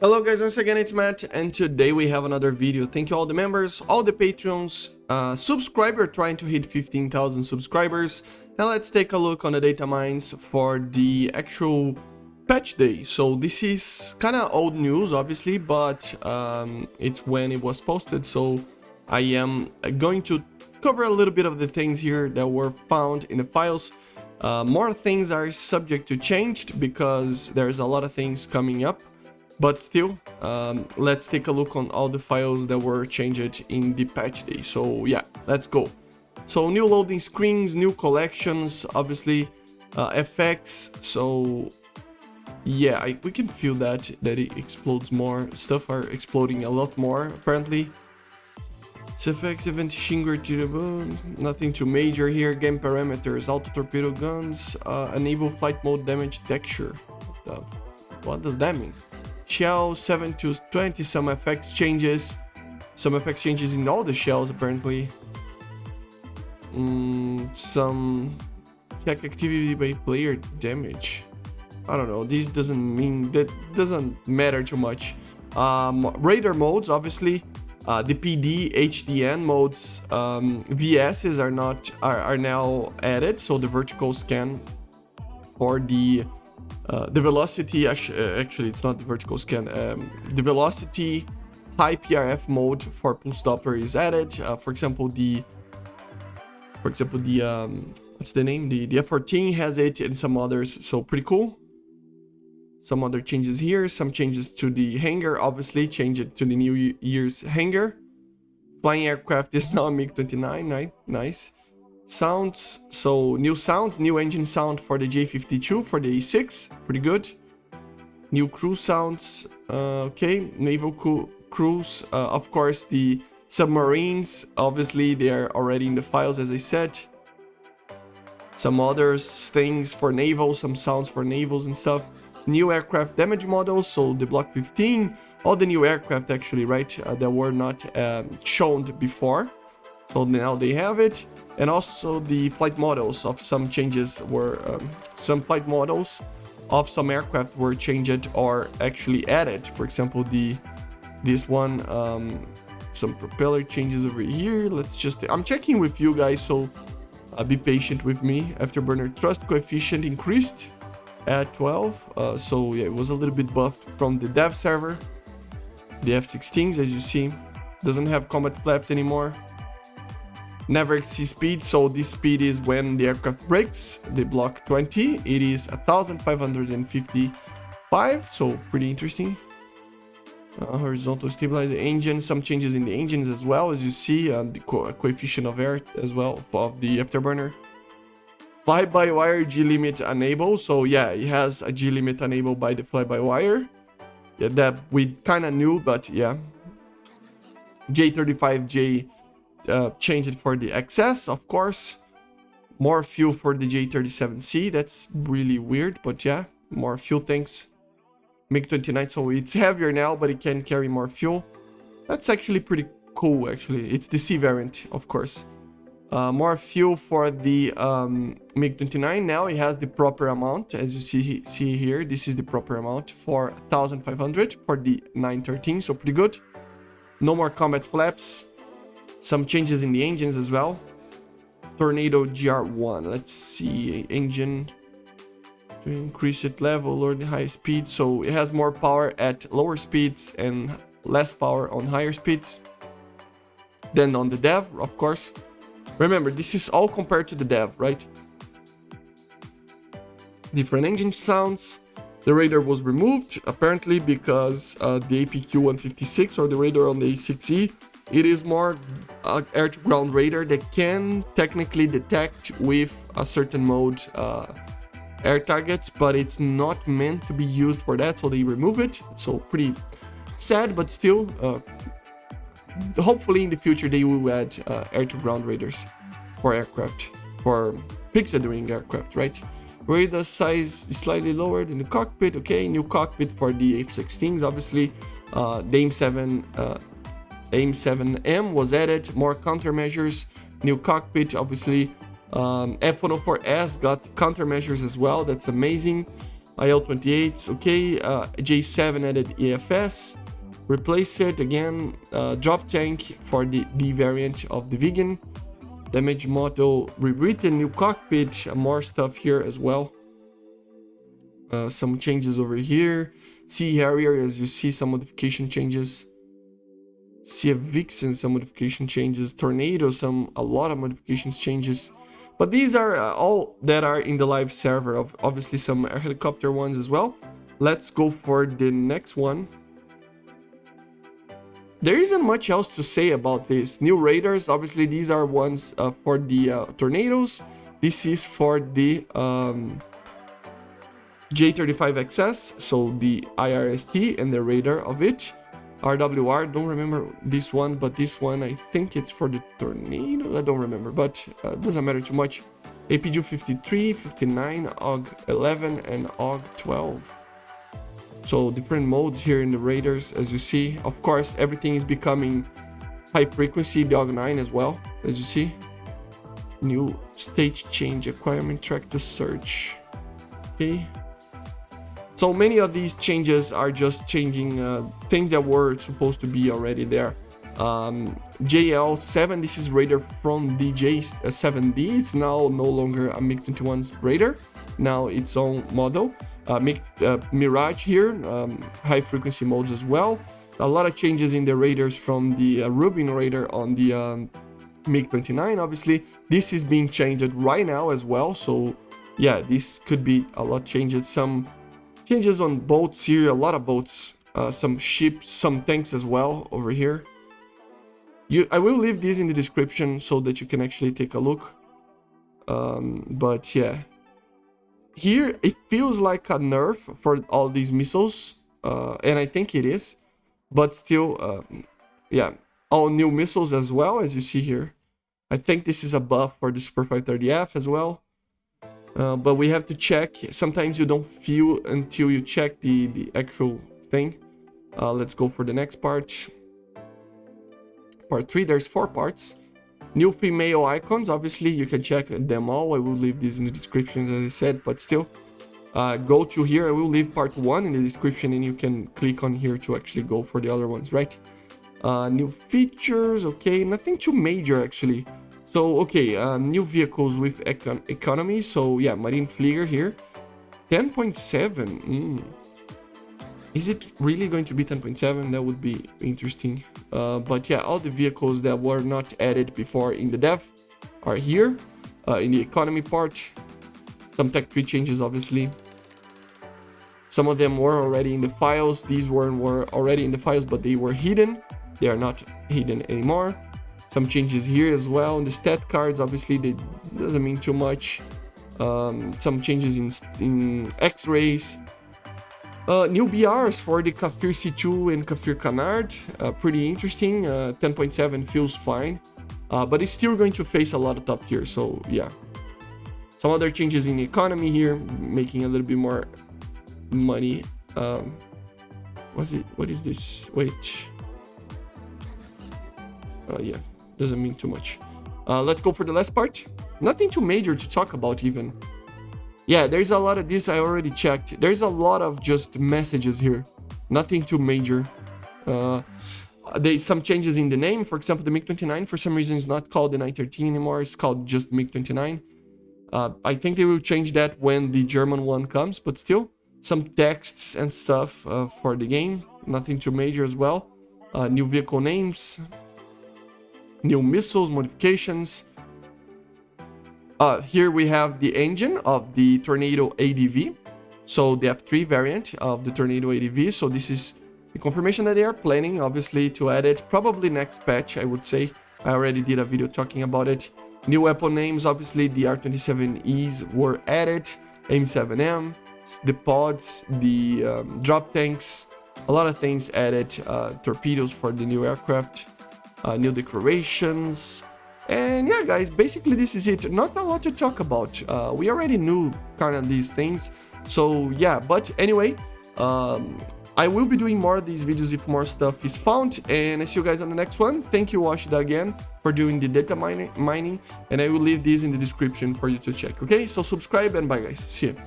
Hello guys, once again it's Matt, and today we have another video. Thank you all the members, all the patrons, subscriber trying to hit 15,000 subscribers. Now let's take a look on the data mines for the actual patch day. So this is kind of old news obviously, but it's when it was posted, so I am going to cover a little bit of the things here that were found in the files. More things are subject to change because there's a lot of things coming up. But still, let's take a look on all the files that were changed in the patch day. So yeah, let's go. So new loading screens, new collections, obviously, effects. So yeah, we can feel that it explodes more. Stuff are exploding a lot more apparently. Effects, event shinger to the moon. Nothing too major here. Game parameters, auto torpedo guns, enable flight mode damage texture. What does that mean? Shell 7 to 20, some effects changes in all the shells apparently. Some check activity by player damage. I don't know, this doesn't matter too much. Radar modes, obviously, the PD, HDN modes, VSs are now added, so the vertical scan for the velocity, actually it's not the vertical scan, the velocity high PRF mode for pulse Doppler is added. For example the what's the name, the F14 has it, and some others, so pretty cool. Some other changes here, some changes to the hangar, obviously change it to the New Year's hangar. Flying aircraft is now MiG-29, right? Nice. Sounds, so new sounds, new engine sound for the J52 for the A6, pretty good. New crew sounds, okay, naval crews, of course the submarines, obviously they are already in the files as I said. Some other things for naval, some sounds for navals and stuff. New aircraft damage models, so the Block 15, all the new aircraft actually, right, that were not shown before. So now they have it, and also the flight models of some changes were, some flight models of some aircraft were changed or actually added. For example, this one, some propeller changes over here. I'm checking with you guys, so be patient with me. Afterburner thrust coefficient increased at 12, so yeah, it was a little bit buffed from the dev server. The F-16s, as you see, doesn't have combat flaps anymore. Never exceed speed, so this speed is when the aircraft brakes. The Block 20, it is 1,555, so pretty interesting. Horizontal stabilizer engine, some changes in the engines as well, as you see, the coefficient of air as well of the afterburner. Fly-by-wire G-limit enable, so yeah, it has a G-limit enabled by the fly-by-wire. Yeah, that we kind of knew, but yeah. J35J changed for the XS, of course. More fuel for the J37C, that's really weird, but yeah, more fuel tanks. MiG-29, so it's heavier now, but it can carry more fuel. That's actually pretty cool, actually. It's the C variant, of course. More fuel for the MiG-29. Now it has the proper amount, as you see here. This is the proper amount for 1,500 for the 913, so pretty good. No more combat flaps. Some changes in the engines as well. Tornado GR1. Let's see, engine to increase its level or the high speed, so it has more power at lower speeds and less power on higher speeds than on the dev, of course. Remember, this is all compared to the dev, right? Different engine sounds. The radar was removed, apparently because the APQ-156 or the radar on the A6E, it is more air-to-ground radar that can technically detect with a certain mode air targets, but it's not meant to be used for that, so they remove it. So pretty sad, but still, hopefully in the future they will add air-to-ground radars for aircraft, for pixel-doing aircraft, right? Radar size is slightly lower than the cockpit. Okay, new cockpit for the F-16s, obviously. The AIM-7M was added, more countermeasures, new cockpit, obviously. F-104S got countermeasures as well, that's amazing. IL-28, okay. J7 added EFS, replaced it again. Drop tank for the D variant of the vegan. Damage model rewritten, new cockpit, more stuff here as well. Some changes over here. Sea Harrier, as you see, some modification changes. Sea Vixen, some modification changes. Tornado, a lot of modifications changes. But these are all that are in the live server. Obviously, some helicopter ones as well. Let's go for the next one. There isn't much else to say about this. New raiders, obviously these are ones for the tornadoes. This is for the J35XS, so the IRST and the radar of it. RWR, don't remember this one, but this one I think it's for the tornado. I don't remember, but doesn't matter too much. APG 53, 59, AUG 11, and AUG 12. So different modes here in the raiders, as you see. Of course, everything is becoming high frequency, the AUG 9 as well, as you see. New stage change, acquirement track to search. Okay. So many of these changes are just changing things that were supposed to be already there. JL7, this is radar from DJ7D. It's now no longer a MiG-21's radar. Now its own model. Mirage here, high frequency modes as well. A lot of changes in the radars from the Rubin radar on the MiG-29, obviously. This is being changed right now as well. So yeah, this could be a lot changes. Some changes on boats here, a lot of boats, some ships, some tanks as well over here. I will leave these in the description so that you can actually take a look. But yeah. Here, it feels like a nerf for all these missiles, and I think it is, but still, yeah, all new missiles as well, as you see here. I think this is a buff for the Super 530F as well, but we have to check. Sometimes you don't feel until you check the actual thing. Let's go for the next part. Part 3, there's 4 parts. New female icons, obviously you can check them all. I will leave these in the description, as I said, but still, go to here. I will leave part 1 in the description, and you can click on here to actually go for the other ones, right? New features, okay, nothing too major actually. So okay, new vehicles with economy. So yeah, Marine Flieger here, 10.7. Is it really going to be 10.7? That would be interesting. But yeah, all the vehicles that were not added before in the dev are here in the economy part. Some tech tree changes, obviously. Some of them were already in the files. These were already in the files, but they were hidden. They are not hidden anymore. Some changes here as well. In the stat cards, obviously, they doesn't mean too much. Some changes in X-rays. New BRs for the Kafir C2 and Kafir Canard, pretty interesting. 10.7 feels fine, but it's still going to face a lot of top tier, so yeah. Some other changes in the economy here, making a little bit more money. What is this? Wait. Yeah, doesn't mean too much. Let's go for the last part. Nothing too major to talk about even. Yeah, there's a lot of this I already checked. There's a lot of just messages here. Nothing too major. There's some changes in the name. For example, the MiG-29 for some reason is not called the 913 anymore. It's called just MiG-29. I think they will change that when the German one comes, but still. Some texts and stuff for the game. Nothing too major as well. New vehicle names. New missiles, modifications. Here we have the engine of the Tornado ADV, so the F3 variant of the Tornado ADV. So this is the confirmation that they are planning, obviously, to add it probably next patch, I would say. I already did a video talking about it. New weapon names, obviously, the R27Es were added, M7M, the pods, the drop tanks, a lot of things added, torpedoes for the new aircraft, new decorations. And yeah, guys, basically this is it. Not a lot to talk about. We already knew kind of these things. So yeah, but anyway, I will be doing more of these videos if more stuff is found. And I see you guys on the next one. Thank you, OSHIDA, again for doing the data mining. And I will leave these in the description for you to check. Okay, so subscribe and bye, guys. See you.